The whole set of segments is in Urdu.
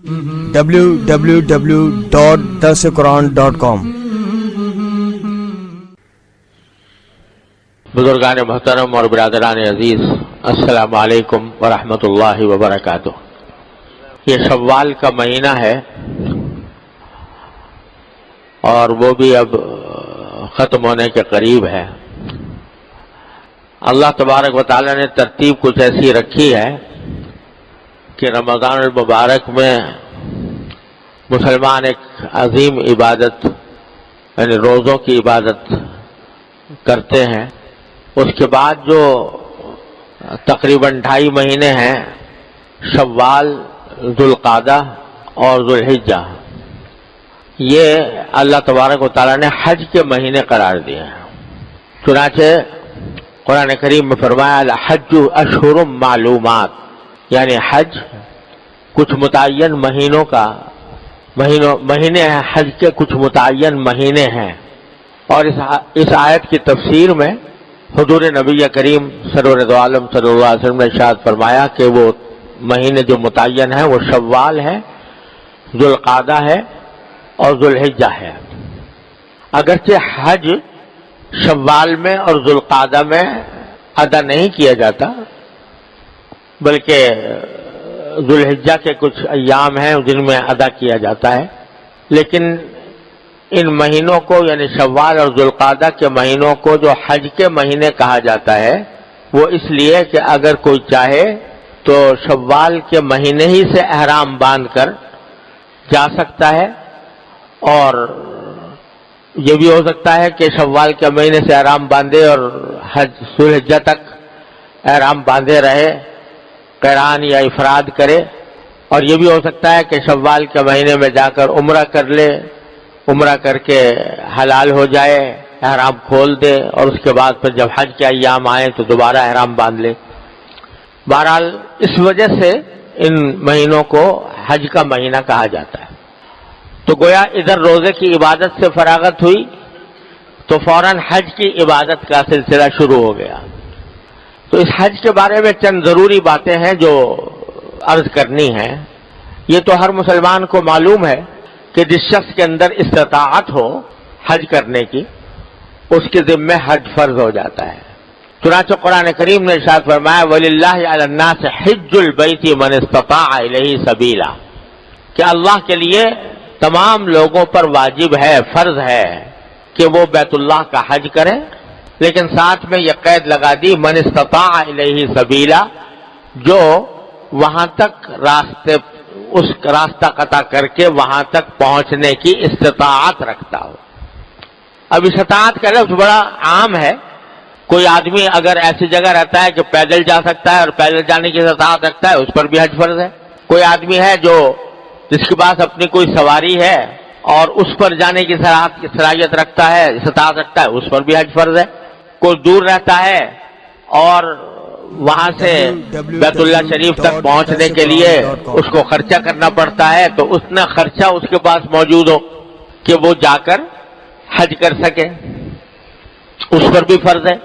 www.darsequran.com۔ بزرگان محترم اور برادران عزیز، السلام علیکم ورحمۃ اللہ وبرکاتہ۔ یہ شوال کا مہینہ ہے اور وہ بھی اب ختم ہونے کے قریب ہے۔ اللہ تبارک و تعالی نے ترتیب کچھ ایسی رکھی ہے کہ رمضان المبارک میں مسلمان ایک عظیم عبادت یعنی روزوں کی عبادت کرتے ہیں۔ اس کے بعد جو تقریباً 2.5 مہینے ہیں، شوال، ذوالقعدہ اور ذوالحجہ، یہ اللہ تبارک و تعالیٰ نے حج کے مہینے قرار دیے ہیں۔ چنانچہ قرآن کریم میں فرمایا الحج اشہر معلومات، یعنی حج کچھ متعین مہینوں کا مہینے ہیں، حج کے کچھ متعین مہینے ہیں۔ اور اس آیت کی تفسیر میں حضور نبی کریم سرور دو عالم صلی اللہ علیہ وسلم نے ارشاد فرمایا کہ وہ مہینے جو متعین ہیں وہ شوال ہے، ذوالقعدہ ہے اور ذوالحجہ ہے۔ اگرچہ حج شوال میں اور ذوالقعدہ میں ادا نہیں کیا جاتا، بلکہ ذوالحجہ کے کچھ ایام ہیں جن میں ادا کیا جاتا ہے، لیکن ان مہینوں کو یعنی شوال اور ذوالقعدہ کے مہینوں کو جو حج کے مہینے کہا جاتا ہے وہ اس لیے کہ اگر کوئی چاہے تو شوال کے مہینے ہی سے احرام باندھ کر جا سکتا ہے، اور یہ بھی ہو سکتا ہے کہ شوال کے مہینے سے احرام باندھے اور حج ذوالحجہ تک احرام باندھے رہے، قران یا افراد کرے، اور یہ بھی ہو سکتا ہے کہ شوال کے مہینے میں جا کر عمرہ کر لے، عمرہ کر کے حلال ہو جائے، احرام کھول دے، اور اس کے بعد پھر جب حج کے ایام آئیں تو دوبارہ احرام باندھ لے۔ بہرحال اس وجہ سے ان مہینوں کو حج کا مہینہ کہا جاتا ہے۔ تو گویا ادھر روزے کی عبادت سے فراغت ہوئی تو فوراً حج کی عبادت کا سلسلہ شروع ہو گیا۔ تو اس حج کے بارے میں چند ضروری باتیں ہیں جو عرض کرنی ہیں۔ یہ تو ہر مسلمان کو معلوم ہے کہ جس شخص کے اندر استطاعت ہو حج کرنے کی، اس کے ذمہ حج فرض ہو جاتا ہے۔ چنانچہ قرآن کریم نے ارشاد فرمایا وَلِلَّهِ عَلَى النَّاسِ حِجُّ الْبَيْتِ مَنِ اسْتَطَاعَ إِلَيْهِ سَبِيلًا، کہ اللہ کے لیے تمام لوگوں پر واجب ہے، فرض ہے کہ وہ بیت اللہ کا حج کریں، لیکن ساتھ میں یہ قید لگا دی من استطاع الیہ سبیلا، جو وہاں تک اس راستہ قطع کر کے وہاں تک پہنچنے کی استطاعت رکھتا ہو۔ اب استطاعت کا لفظ بڑا عام ہے، کوئی آدمی اگر ایسی جگہ رہتا ہے کہ پیدل جا سکتا ہے اور پیدل جانے کی استطاعت رکھتا ہے، اس پر بھی حج فرض ہے۔ کوئی آدمی ہے جس کے پاس اپنی کوئی سواری ہے اور اس پر جانے کی صلاحیت رکھتا ہے، استطاعت رکھتا ہے، اس پر بھی حج فرض ہے۔ کوئی دور رہتا ہے اور وہاں سے بیت اللہ شریف تک پہنچنے کے لیے اس کو خرچہ کرنا پڑتا ہے، تو اتنا خرچہ اس کے پاس موجود ہو کہ وہ جا کر حج کر سکے، اس پر بھی فرض ہے۔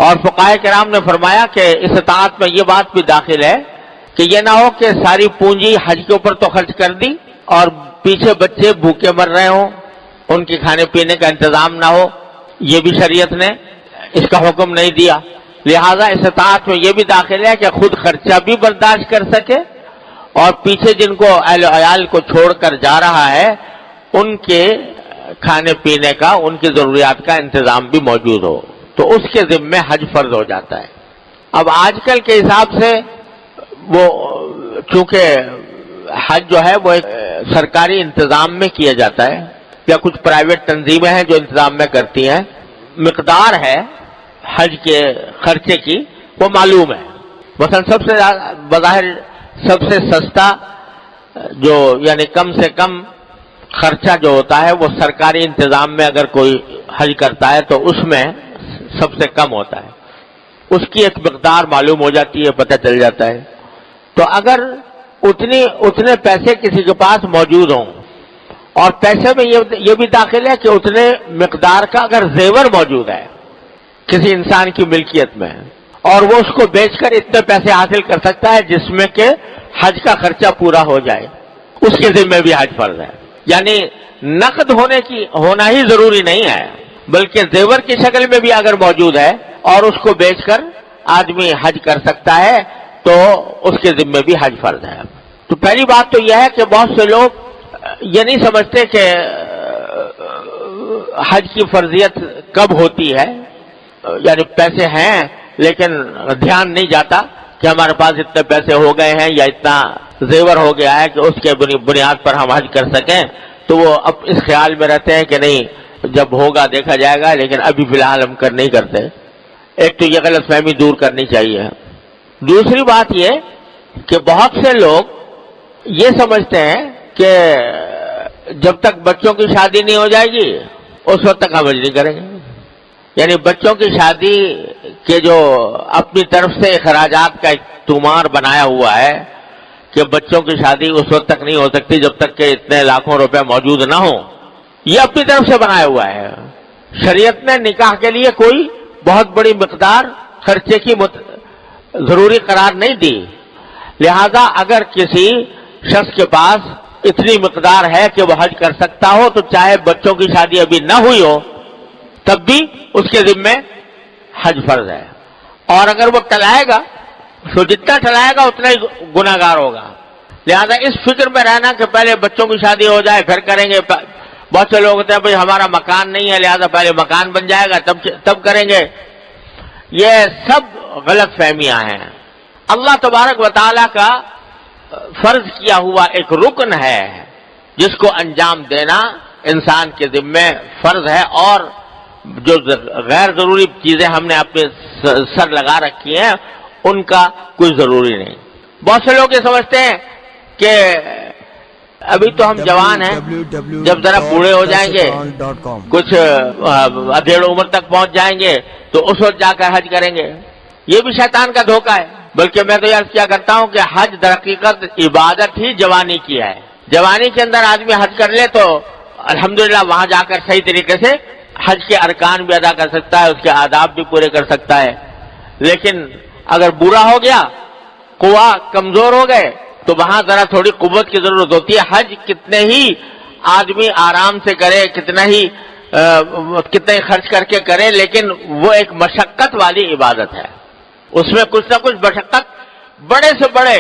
اور فقہاء کرام نے فرمایا کہ استطاعت میں یہ بات بھی داخل ہے کہ یہ نہ ہو کہ ساری پونجی حج کے اوپر تو خرچ کر دی اور پیچھے بچے بھوکے مر رہے ہوں، ان کے کھانے پینے کا انتظام نہ ہو، یہ بھی شریعت نے اس کا حکم نہیں دیا۔ لہذا استطاعت میں یہ بھی داخل ہے کہ خود خرچہ بھی برداشت کر سکے اور پیچھے جن کو اہل و عیال کو چھوڑ کر جا رہا ہے ان کے کھانے پینے کا، ان کی ضروریات کا انتظام بھی موجود ہو، تو اس کے ذمے حج فرض ہو جاتا ہے۔ اب آج کل کے حساب سے وہ چونکہ حج جو ہے وہ ایک سرکاری انتظام میں کیا جاتا ہے یا کچھ پرائیویٹ تنظیمیں ہیں جو انتظام میں کرتی ہیں، مقدار ہے حج کے خرچے کی وہ معلوم ہے۔ مثلا بظاہر سب سے سستا جو یعنی کم سے کم خرچہ جو ہوتا ہے وہ سرکاری انتظام میں اگر کوئی حج کرتا ہے تو اس میں سب سے کم ہوتا ہے، اس کی ایک مقدار معلوم ہو جاتی ہے، پتہ چل جاتا ہے۔ تو اگر اتنے پیسے کسی کے پاس موجود ہوں، اور پیسے میں یہ بھی داخل ہے کہ اتنے مقدار کا اگر زیور موجود ہے کسی انسان کی ملکیت میں اور وہ اس کو بیچ کر اتنے پیسے حاصل کر سکتا ہے جس میں کہ حج کا خرچہ پورا ہو جائے، اس کے ذمے بھی حج فرض ہے. یعنی نقد ہونا ہی ضروری نہیں ہے، بلکہ زیور کی شکل میں بھی اگر موجود ہے اور اس کو بیچ کر آدمی حج کر سکتا ہے تو اس کے ذمے بھی حج فرض ہے. تو پہلی بات تو یہ ہے کہ بہت سے لوگ یہ نہیں سمجھتے کہ حج کی فرضیت کب ہوتی ہے. یعنی پیسے ہیں لیکن دھیان نہیں جاتا کہ ہمارے پاس اتنے پیسے ہو گئے ہیں یا اتنا زیور ہو گیا ہے کہ اس کے بنیاد پر ہم حج کر سکیں. تو وہ اب اس خیال میں رہتے ہیں کہ نہیں جب ہوگا دیکھا جائے گا، لیکن ابھی فی الحال ہم نہیں کرتے. ایک تو یہ غلط فہمی دور کرنی چاہیے. دوسری بات یہ کہ بہت سے لوگ یہ سمجھتے ہیں کہ جب تک بچوں کی شادی نہیں ہو جائے گی اس وقت تک ہم حج نہیں کریں گے. یعنی بچوں کی شادی کے جو اپنی طرف سے اخراجات کا ایک تومار بنایا ہوا ہے کہ بچوں کی شادی اس وقت تک نہیں ہو سکتی جب تک کہ اتنے لاکھوں روپے موجود نہ ہوں، یہ اپنی طرف سے بنایا ہوا ہے. شریعت نے نکاح کے لیے کوئی بہت بڑی مقدار خرچے کی ضروری قرار نہیں دی. لہذا اگر کسی شخص کے پاس اتنی مقدار ہے کہ وہ حج کر سکتا ہو تو چاہے بچوں کی شادی ابھی نہ ہوئی ہو تب بھی اس کے ذمے حج فرض ہے. اور اگر وہ ٹلائے گا تو جتنا ٹلائے گا اتنا ہی گناہ گار ہوگا. لہذا اس فکر میں رہنا کہ پہلے بچوں کی شادی ہو جائے پھر کریں گے. بہت سے لوگ ہوتے ہیں بھائی ہمارا مکان نہیں ہے لہذا پہلے مکان بن جائے گا تب کریں گے. یہ سب غلط فہمیاں ہیں. اللہ تبارک و تعالیٰ کا فرض کیا ہوا ایک رکن ہے جس کو انجام دینا انسان کے ذمے فرض ہے، اور جو غیر ضروری چیزیں ہم نے اپنے سر لگا رکھی ہیں ان کا کوئی ضروری نہیں. بہت سے لوگ یہ سمجھتے ہیں کہ ابھی تو ہم جوان ہیں، جب ذرا بوڑھے ہو جائیں گے کچھ ادھیڑ عمر تک پہنچ جائیں گے تو اس وقت جا کر حج کریں گے. یہ بھی شیطان کا دھوکہ ہے. بلکہ میں تو عرض کیا کرتا ہوں کہ حج در حقیقت عبادت ہی جوانی کی ہے. جوانی کے اندر آدمی حج کر لے تو الحمدللہ وہاں جا کر صحیح طریقے سے حج کے ارکان بھی ادا کر سکتا ہے، اس کے آداب بھی پورے کر سکتا ہے. لیکن اگر بوڑھا ہو گیا، قوا کمزور ہو گئے تو وہاں ذرا تھوڑی قوت کی ضرورت ہوتی ہے. حج کتنے ہی آدمی آرام سے کرے، کتنے خرچ کر کے کرے، لیکن وہ ایک مشقت والی عبادت ہے. اس میں کچھ نہ کچھ مشقت، بڑے سے بڑے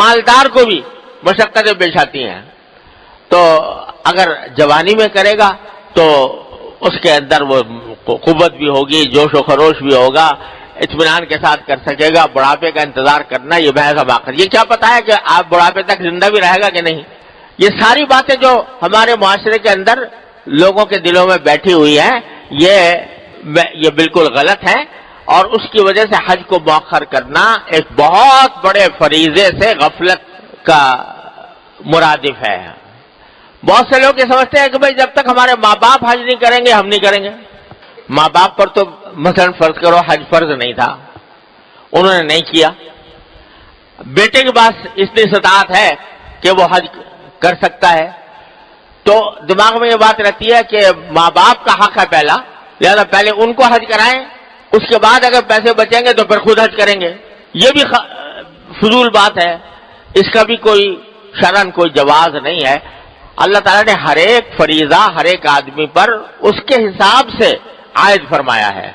مالدار کو بھی مشقتیں پیش آتی ہیں. تو اگر جوانی میں کرے گا تو اس کے اندر وہ قوت بھی ہوگی، جوش و خروش بھی ہوگا، اطمینان کے ساتھ کر سکے گا. بڑھاپے کا انتظار کرنا یہ بحث اب آخر، یہ کیا پتا ہے کہ آپ بڑھاپے تک زندہ بھی رہے گا کہ نہیں. یہ ساری باتیں جو ہمارے معاشرے کے اندر لوگوں کے دلوں میں بیٹھی ہوئی ہیں یہ بالکل غلط ہے، اور اس کی وجہ سے حج کو مؤخر کرنا ایک بہت بڑے فریضے سے غفلت کا مرادف ہے. بہت سے لوگ یہ سمجھتے ہیں کہ بھئی جب تک ہمارے ماں باپ حج نہیں کریں گے ہم نہیں کریں گے. ماں باپ پر تو مثلا فرض کرو حج فرض نہیں تھا، انہوں نے نہیں کیا. بیٹے کے پاس اتنی استطاعت ہے کہ وہ حج کر سکتا ہے، تو دماغ میں یہ بات رہتی ہے کہ ماں باپ کا حق ہے پہلا، لہذا پہلے ان کو حج کرائیں، اس کے بعد اگر پیسے بچیں گے تو پھر خود حج کریں گے. یہ بھی فضول بات ہے، اس کا بھی کوئی شرعن کوئی جواز نہیں ہے. اللہ تعالیٰ نے ہر ایک فریضہ ہر ایک آدمی پر اس کے حساب سے عائد فرمایا ہے.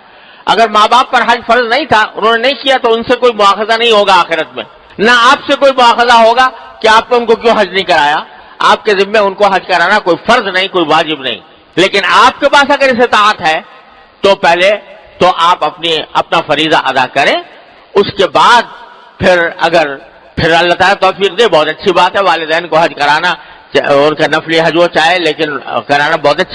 اگر ماں باپ پر حج فرض نہیں تھا، انہوں نے نہیں کیا، تو ان سے کوئی مواخذہ نہیں ہوگا آخرت میں. نہ آپ سے کوئی مواخذہ ہوگا کہ آپ نے ان کو کیوں حج نہیں کرایا. آپ کے ذمے ان کو حج کرانا کوئی فرض نہیں، کوئی واجب نہیں. لیکن آپ کے پاس اگر استطاعت ہے تو پہلے تو آپ اپنا فریضہ ادا کریں، اس کے بعد پھر اللہ تعالیٰ توفیق دے بہت اچھی بات ہے. والدین کو حج کرانا، ان کا نفلی حج ہو چاہے، لیکن کرانا بہت اچھی